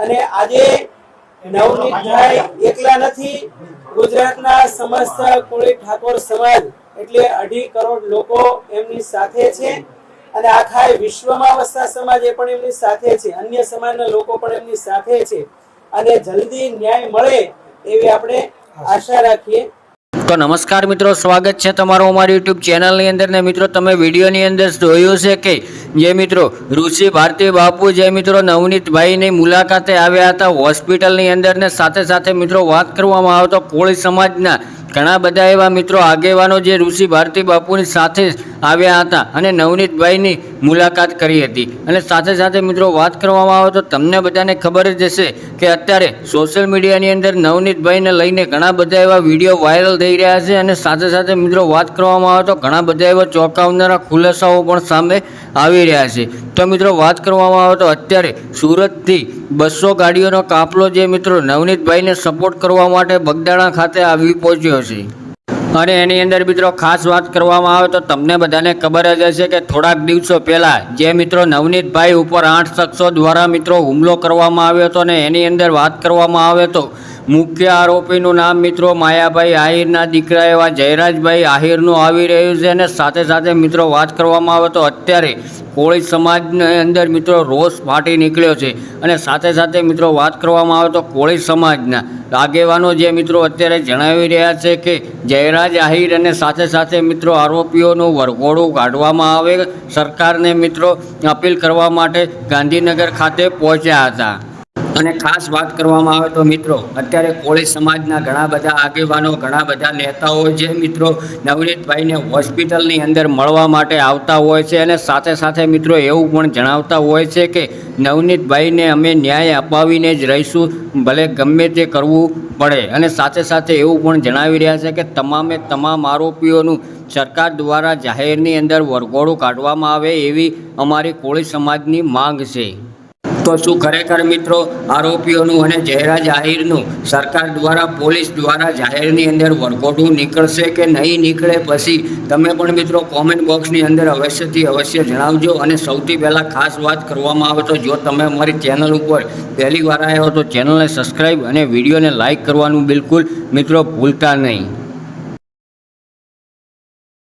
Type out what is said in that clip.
અને આજે નવનીતભાઈ એકલા નથી, ગુજરાતના સમસ્ત કોળી ઠાકોર સમાજ એટલે 2.5 કરોડ લોકો એમની સાથે છે અને આખા વિશ્વમાં વસતા સમાજ પણ એમની સાથે છે, અન્ય સમાજના લોકો પણ એમની સાથે છે અને જલ્દી ન્યાય મળે એવી આપણે આશા રાખીએ। તો નમસ્કાર મિત્રો, સ્વાગત છે તમારું અમારી યુટ્યુબ ચેનલની અંદર ને મિત્રો તમે વિડીયોની અંદર જોયું છે કે જે મિત્રો ઋષિ ભારતી બાપુ જે મિત્રો નવનીતભાઈની મુલાકાતે આવ્યા હતા હોસ્પિટલની અંદર ને સાથે સાથે મિત્રો વાત કરવામાં આવે તો કોળી સમાજના ઘણા બધા એવા મિત્રો આગેવાનો જે ઋષિ ભારતી બાપુની સાથે આવ્યા હતા અને નવનીતભાઈની મુલાકાત કરી હતી અને સાથે સાથે મિત્રો વાત કરવામાં આવે તો તમને બધાને ખબર જ હશે કે અત્યારે સોશિયલ મીડિયાની અંદર નવનીતભાઈને લઈને ઘણા બધા એવા વિડીયો વાયરલ થઈ રહ્યા છે અને સાથે સાથે મિત્રો વાત કરવામાં આવે તો ઘણા બધા એવા ચોંકાવનારા ખુલાસાઓ પણ સામે આવી રહ્યા છે। તો મિત્રો વાત કરવામાં આવે તો અત્યારે સુરતથી 200 ગાડીઓનો કાફલો જે મિત્રો નવનીતભાઈને સપોર્ટ કરવા માટે બગદાણા ખાતે આવી પહોંચ્યો છે અને એની અંદર મિત્રો ખાસ વાત કરવામાં આવે તો તમને બધાને ખબર જ હશે કે થોડાક દિવસો પહેલાં જે મિત્રો નવનીતભાઈ ઉપર 8 શખ્સો દ્વારા મિત્રો હુમલો કરવામાં આવ્યો હતો ને એની અંદર વાત કરવામાં આવે તો મુખ્ય આરોપીનું નામ મિત્રો માયાભાઈ આહિરના દીકરા એવા જયરાજભાઈ આહિરનું આવી રહ્યું છે અને સાથે સાથે મિત્રો વાત કરવામાં આવે તો અત્યારે કોળી સમાજની અંદર મિત્રો રોષ ફાટી નીકળ્યો છે અને સાથે સાથે મિત્રો વાત કરવામાં આવે તો કોળી સમાજના આગેવાનો જે મિત્રો અત્યારે જણાવી રહ્યા છે કે જયરાજ આહિર અને સાથે સાથે મિત્રો આરોપીઓનું વરઘોડું કાઢવામાં આવે સરકારને મિત્રો અપીલ કરવા માટે ગાંધીનગર ખાતે પહોંચ્યા હતા। અને ખાસ વાત કરવામાં આવે તો મિત્રો અત્યારે કોળી સમાજના ઘણા બધા આગેવાનો ઘણા બધા નેતાઓ જે મિત્રો નવનીતભાઈને હોસ્પિટલની અંદર મળવા માટે આવતા હોય છે અને સાથે સાથે મિત્રો એવું પણ જણાવતા હોય છે કે નવનીતભાઈને અમે ન્યાય અપાવીને જ રહીશું, ભલે ગમે તે કરવું પડે અને સાથે સાથે એવું પણ જણાવી રહ્યા છે કે તમામ આરોપીઓનું સરકાર દ્વારા જાહેરની અંદર વરઘોડું કાઢવામાં આવે એવી અમારી કોળી સમાજની માંગ છે। તો શું ખરેખર મિત્રો આરોપીઓનું અને જયરાજ આહિરનું સરકાર દ્વારા પોલીસ દ્વારા જાહેરની અંદર વરઘોડું નીકળશે કે નહીં નીકળે પછી તમે પણ મિત્રો કોમેન્ટ બોક્સની અંદર અવશ્ય જણાવજો। અને સૌથી પહેલાં ખાસ વાત કરવામાં આવે તો જો તમે અમારી ચેનલ ઉપર પહેલી વાર આવ્યા હો તો ચેનલને સબસ્ક્રાઈબ અને વિડીયોને લાઇક કરવાનું બિલકુલ મિત્રો ભૂલતા નહીં।